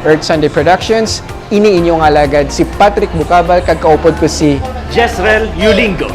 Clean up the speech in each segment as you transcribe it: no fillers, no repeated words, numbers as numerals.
Earth Sunday Productions. Ini inyong alagad si Patrick Bucabal, kag kaupod ko si Jezreel Yulingo.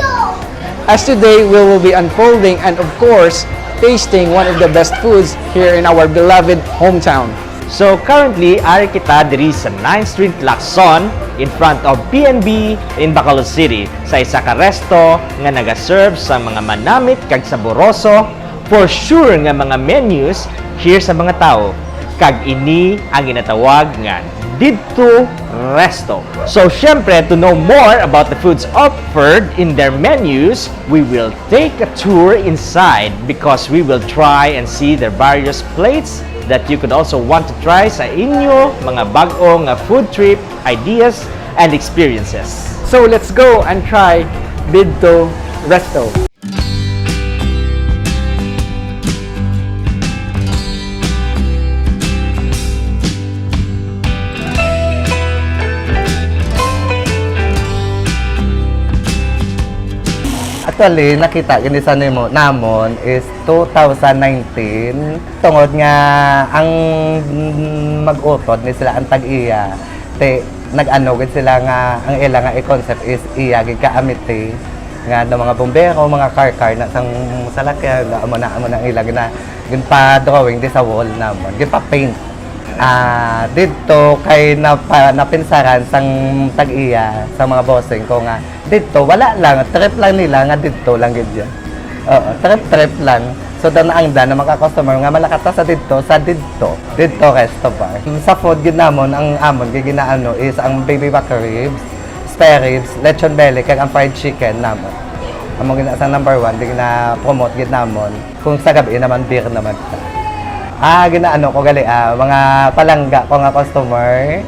As today, we will be unfolding and of course, tasting one of the best foods here in our beloved hometown. So currently, ari kita diri sa 9th Street Lacson in front of PNB in Bacolod City sa isa ka resto nga nagaserve sa mga manamit kag saboroso for sure nga mga menus here sa mga tao. Kag ini ang ginatawag nga DIDTO RESTO. So syempre, to know more about the foods offered in their menus, we will take a tour inside because we will try and see their various plates that you could also want to try sa inyo mga bag-o nga food trip, ideas, and experiences. So let's go and try DIDTO RESTO. Actually, nakita gini sa nimo namon is 2019 tungod nga ang mag-utod ni sila ang tag-iya te nag-ano gid sila nga ang ila nga i-concept is iya gid ka amity nga ng mga bombero, mga car na sang salakyan amo na ila gina gin pa drawing di sa wall namon gin pa paint dito kay napinsaran sang tag-iya sa mga bossing ko nga dito wala lang trip lang nila nga dito lang gid yan. Oo, trip lang. So dan ang na mga customer nga malakata sa dito Restobar. Sa food gid namon ang amon gid ginaano is ang Baby Backribs, spare ribs, lechon belly kag ang fried chicken namon. Amo gina sa number 1 di na promote gid namon. Kung sa gabi naman beer naman ta. Ginaano ko gali mga palangga ko nga customer.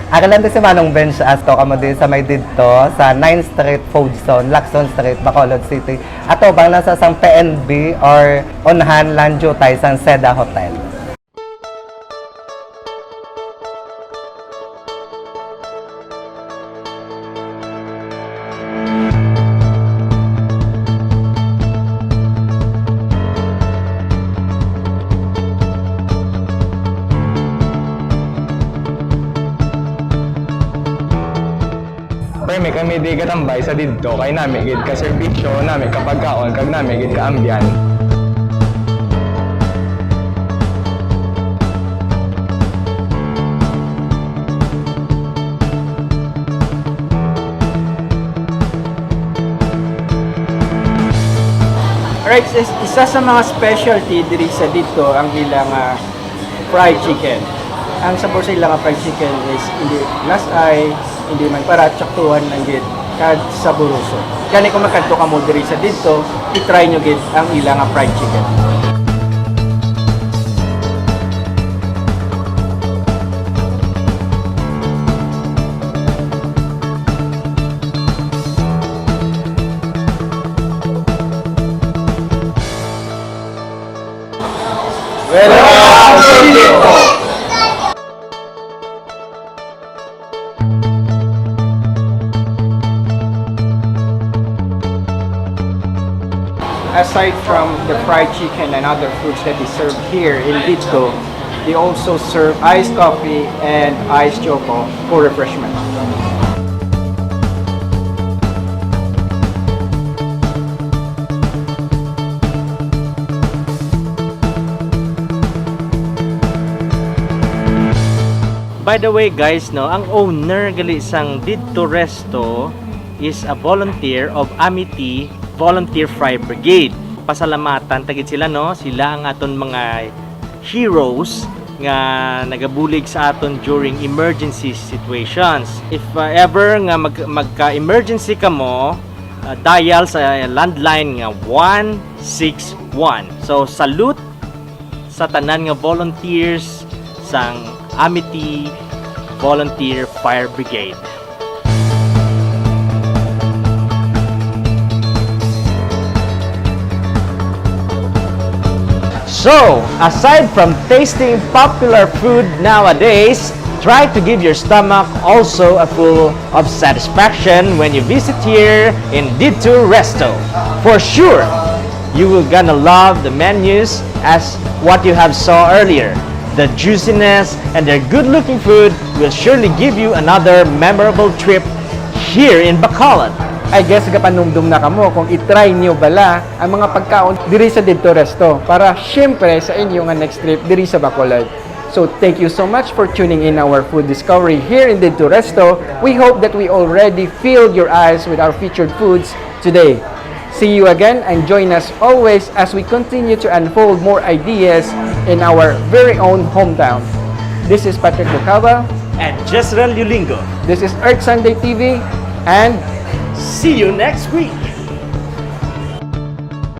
Akalan din si Manong Bench asto kamo din sa may dito sa 9th Street Food Zone, Lacson Street, Bacolod City. Ato bang nasa sang PNB or onhan lang jutay sang Seda Hotel. May kami di katambay sa dito kay nami gid ka serbisyo nami kapag kaon kag nami gid ka ambyan. Alright, isa sa mga specialty diri sa dito ang ilang fried chicken. Ang sabor sa ilang fried chicken is hindi lasay, hindi man para tsaktuhan ng gid kad saboroso. Kani kung makadto ka mo diri sa dito, i-try nyo gid ang ilang fried chicken. Welcome to DIDTO! Aside from the fried chicken and other foods that they serve here in DIDTO, they also serve iced coffee and iced choco for refreshment. By the way guys, no, ang owner gali sang DIDTO RESTO is a volunteer of Amity Volunteer Fire Brigade. Pasalamatan tagit sila, no, sila ang aton mga heroes nga nagabulig sa aton during emergency situations. If ever nga magka-emergency ka mo, dial sa landline nga 161. So salute sa tanan nga volunteers sang Amity Volunteer Fire Brigade. So, aside from tasting popular food nowadays, try to give your stomach also a full of satisfaction when you visit here in DIDTO RESTO. For sure, you will gonna love the menus as what you have saw earlier. The juiciness and their good-looking food will surely give you another memorable trip here in Bacolod. I guess gapanumdum na kamo kung itry niyo bala ang mga pagkaon diri sa DIDTO Resto para syempre sa inyo nga next trip diri sa Bacolod. So thank you so much for tuning in our food discovery here in DIDTO Resto. We hope that we already filled your eyes with our featured foods today. See you again and join us always as we continue to unfold more ideas in our very own hometown. This is Patrick Bucaba. And Jezreel Yulingo. This is Earth Sunday TV and See you next week!